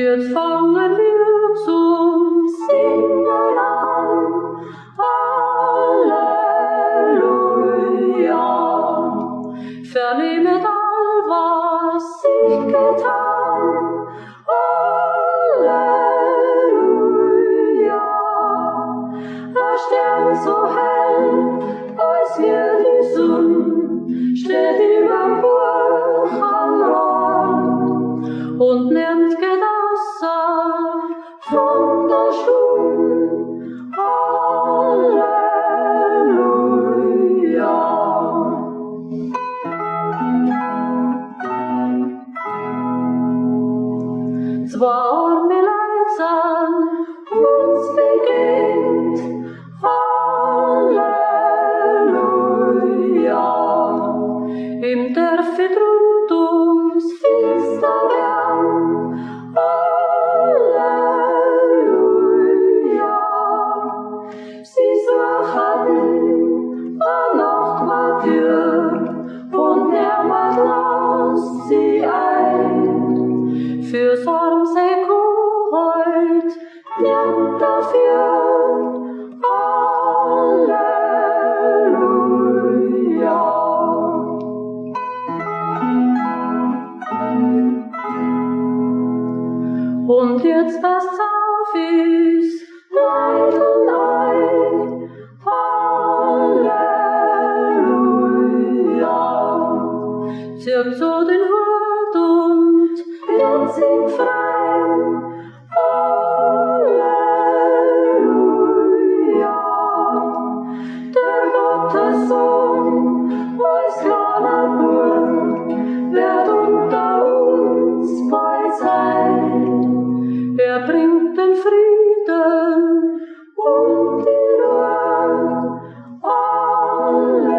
Jetzt fangen wir zum Singen an. Halleluja. Vernehmet all, was sich getan. Halleluja. Der Stern so hell, als wir die Sonne, steht überm Buch am Rand und nimmt Gedasser von der Stunde. Halleluja. Zwei arme Leute uns beginnt. Halleluja. Im Dörfit rund ums finster Bern. Halleluja. Sie suchen nach Quartier und niemand lässt sie ein. Fürs Armseko heut nimmt dafür. Halleluja. Und jetzt passt auf, ist Leid und Leid. Halleluja. Zirkt so den Hut und jetzt singt frei. Halleluja. Der Gottessohn, als kleiner Bub, wird unter uns bei sein. Er bringt den Frieden und die Ruhe. Halleluja.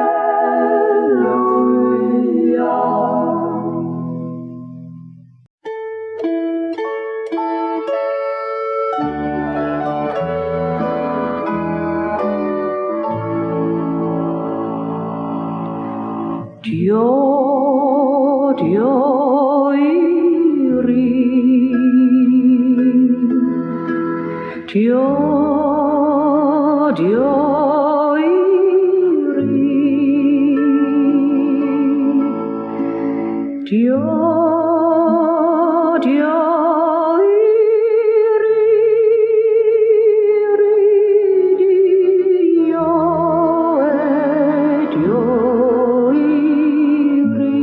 Dio, Dio, iri. Dio, Dio, iri. Dio, Dio, iri. Dio, Dio, iri.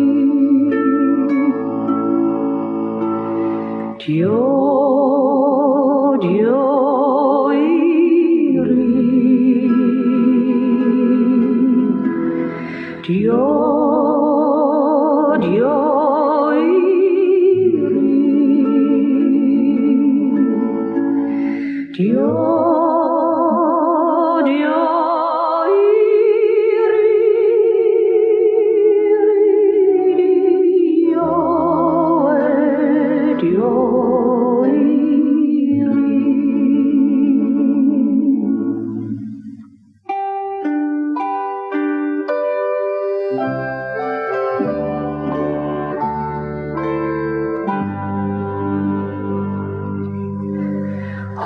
Dio, Dio, iri. Dio, Dio, iri. Dio, Dio, iri. Dio,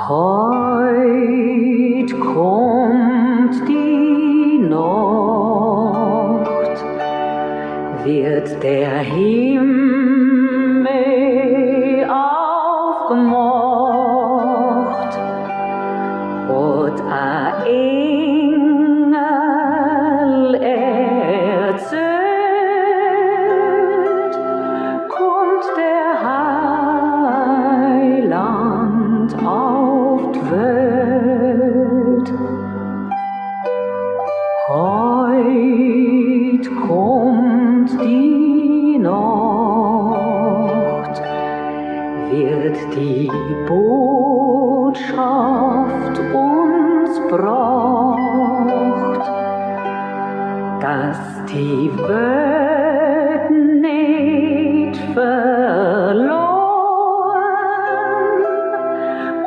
Heut kommt die Nacht, wird der Himmel aufgemacht, und ein Engel erzählt, kommt der Heiland auf die Welt. Heut kommt die Nacht, wird die Botschaft uns bracht, dass die Welt nicht verloren,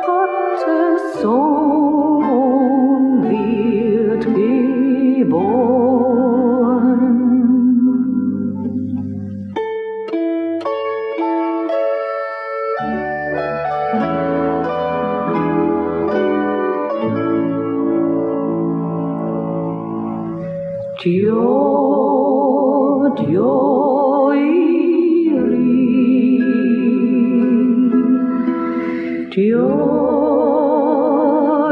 Gottes Sohn wird geboren. Dio, Dio iri, Dio,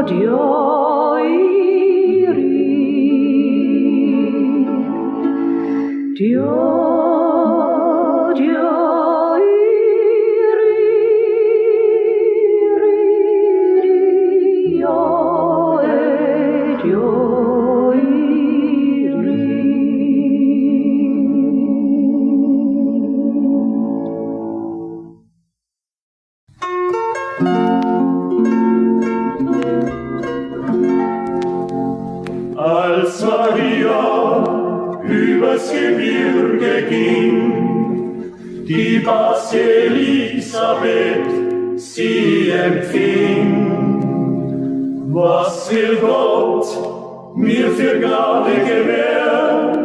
Dio iri, Dio, Dio iri, Dio Dio Als Maria übers Gebirge ging, die Base Elisabeth sie empfing. Was will Gott mir für Gnade gewähren,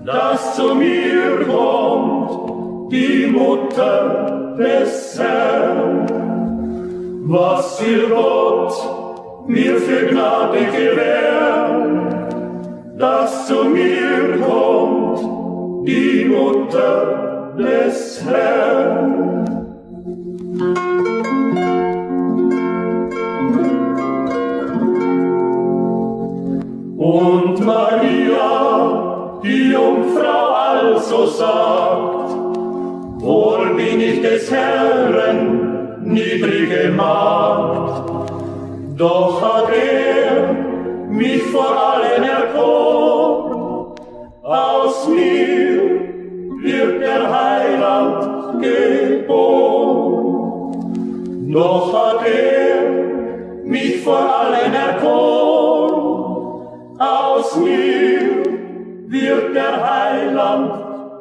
dass zu mir kommt die Mutter des Herrn? Was will Gott mir für Gnade gewähren, dass zu mir kommt die Mutter des Herrn? Und Maria, die Jungfrau, also sagt: Wohl bin ich des Herrn niedrige Magd, doch hat er mich vor allen erkoren, aus mir wird der Heiland geboren. Doch hat er mich vor allen erkoren, aus mir wird der Heiland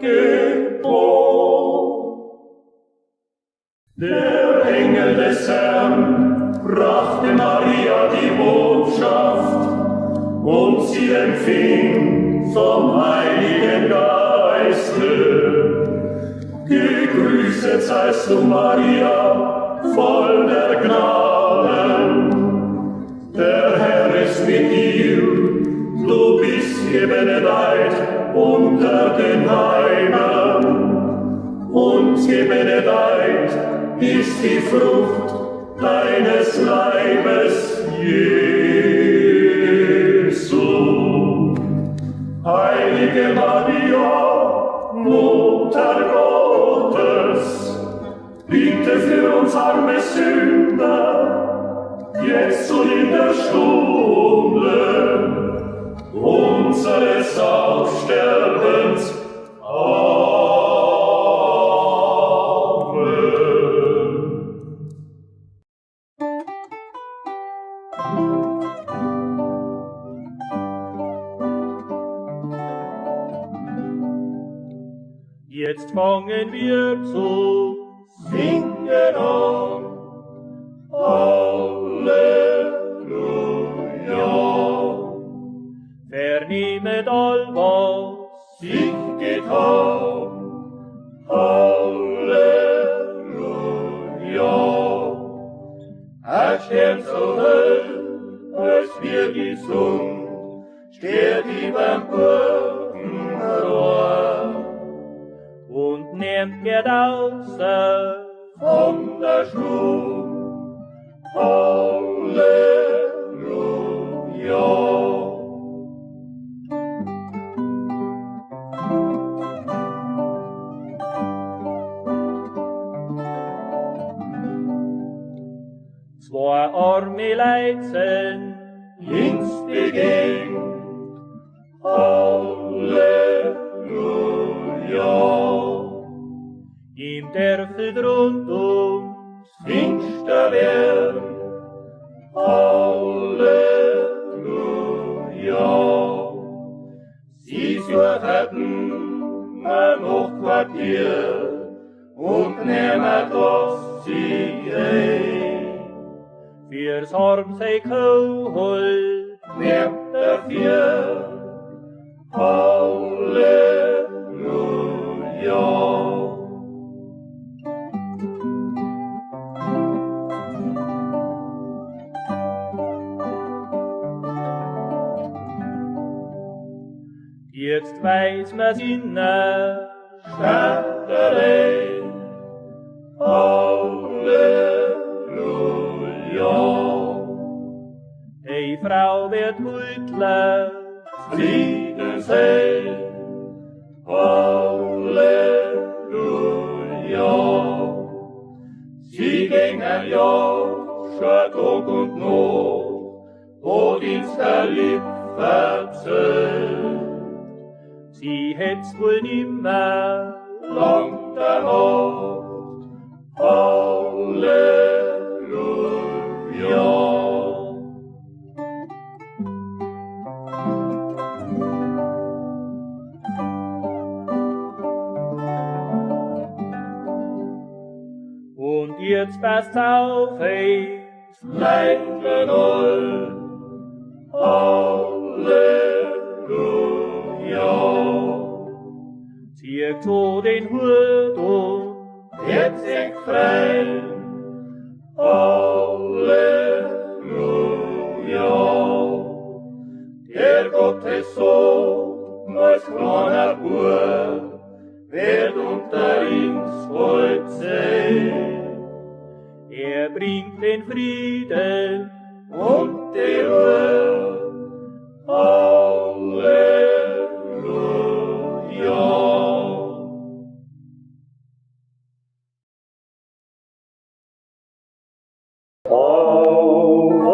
geboren. Der Engel des Herrn brachte Maria die Botschaft, und sie empfing vom Heiligen Geiste. Gegrüßet seist du, Maria, voll der Gnaden. Der Herr ist mit dir, du bist gebenedeit unter den Weibern, und gebenedeit ist die Frucht deines Leibes, Jesu. Heilige Maria, Mutter Gottes, bitte für uns arme Sünder, jetzt und in der Stunde unseres Aufsterbens. Jetzt fangen wir zu Singen an, Halleluja. Vernehmet all, was sich getan, Halleluja. Er Stern so hell, als wir gesungen, steht überm Burgenrohr. und nehmt geht außer Von der Stube, Halleluja. zwei arme Leidsen Links begegnet, Halleluja. ihm dürfet rund Finster werden, Halleluja. Sie suchten ein Hochquartier und nehmen was sie rein. fürs Arm sei Kohol, Nehmt dafür, Halleluja. Jetzt weiß mir's inne, Ständerei, Halleluja. die Frau wird huldler, Frieden sei, Halleluja. Sie gingen ja schon Tag und Nacht, hat ins der Lieb verzählt. sie hätt's wohl nimmer Lang der Nacht, Halleluja. und jetzt passt auf, ey, Leiden all, Halleluja. zieht so den Hut und Jetzt ich frei, Halleluja. Der Gottes Sohn, als kleiner Bub, wird unter ins Volk sein. er bringt den Frieden Und die Ruhe, Halleluja.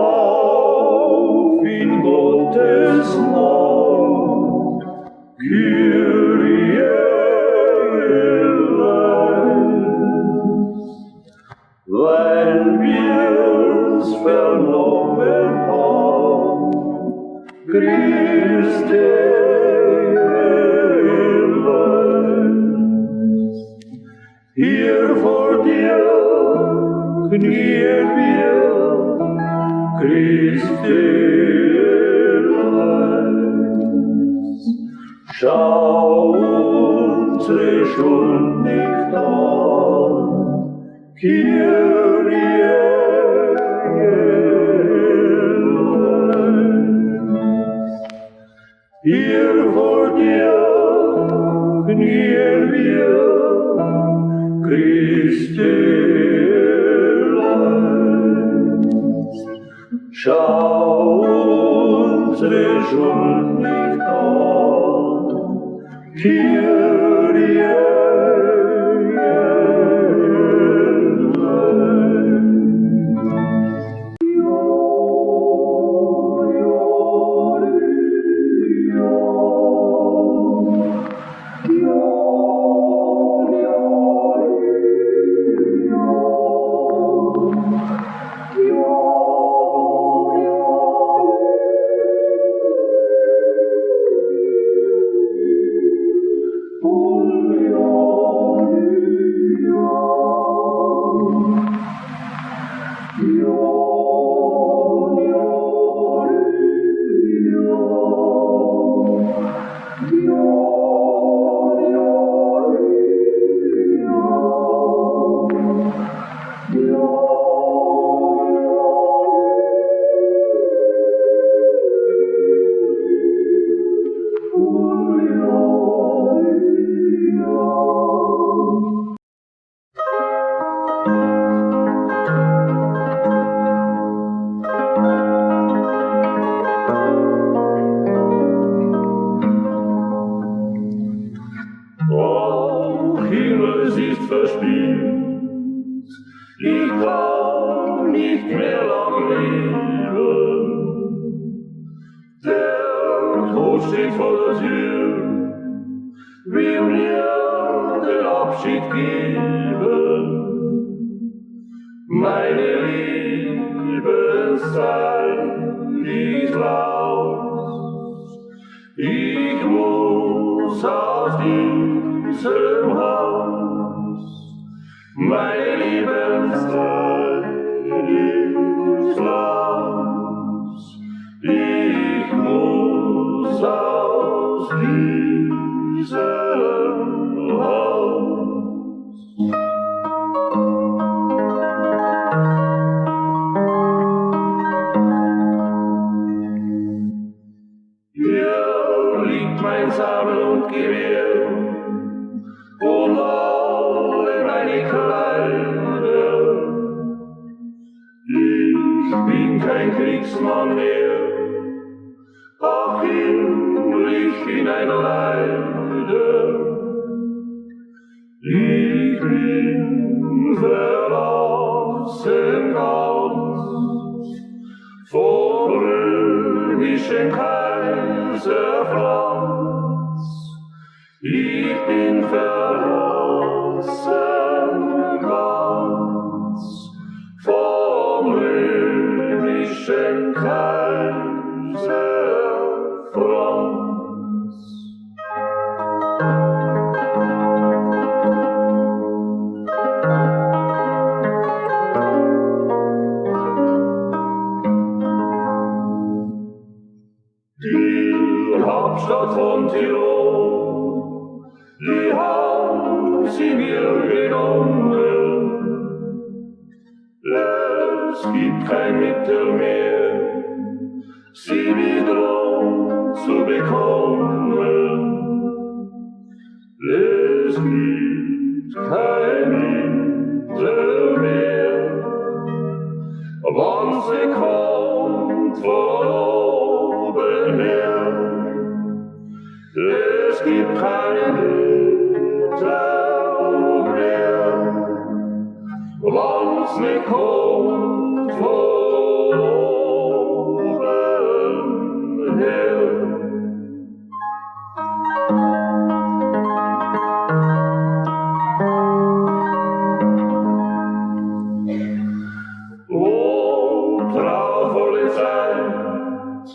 Auf in Gottes Namen, Kyrie eleison, weil wir's vernommen haben, Christi eleison. Hier vor dir knien wir, Christi eleison. Schau unsere Schuld nicht an, Kyrie eleison. Hier vor dir knien wir, Christi eleison. Schau unsere Schuld nicht an, Kyrie Himmel ist verspielt, ich kann nicht mehr lang leben. Der Tod steht vor der Tür, will mir den Abschied geben. Meine Lebenszeit ist aus, ich muss aus diesem Haus. Meine Lebenszeit ist aus, ich muss aus diesem Haus. Hier liegt mein Sabel und man mehr, auch himmlisch hineinleiden. Ich bin verlassen ganz vom römischen Kaiser Franz. Ich bin verlassen ganz vom römischen Kaiser Franz. Die Hauptstadt von Tirol, die haben sie mir genommen. Es gibt kein Mittel mehr, sie wieder zu bekommen. Es gibt kein Mittel mehr, wann sie kommt von oben her. Es gibt keine Mittel mehr, wann's nicht kommt von oben her. Oh, trauvolle Zeit,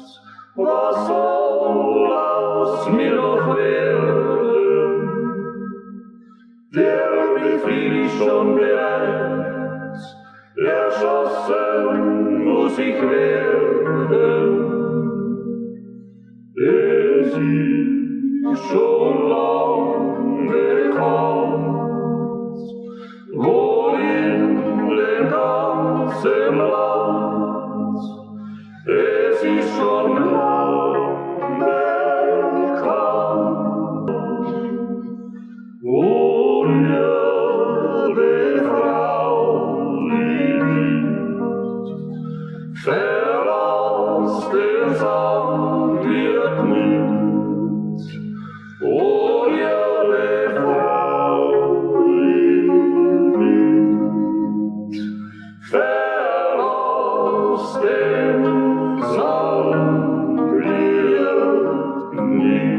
was soll aus mir noch werden? Der Befehl ist schon bereit, erschossen muss ich werden. Es ist schon lang bekannt, wo in dem ganzen Land, es ist schon lang bekannt, wo jede Frau liebt, verlasst den Sand wird nicht, wo jede Frau liebt, verlasst den Sand wird nicht.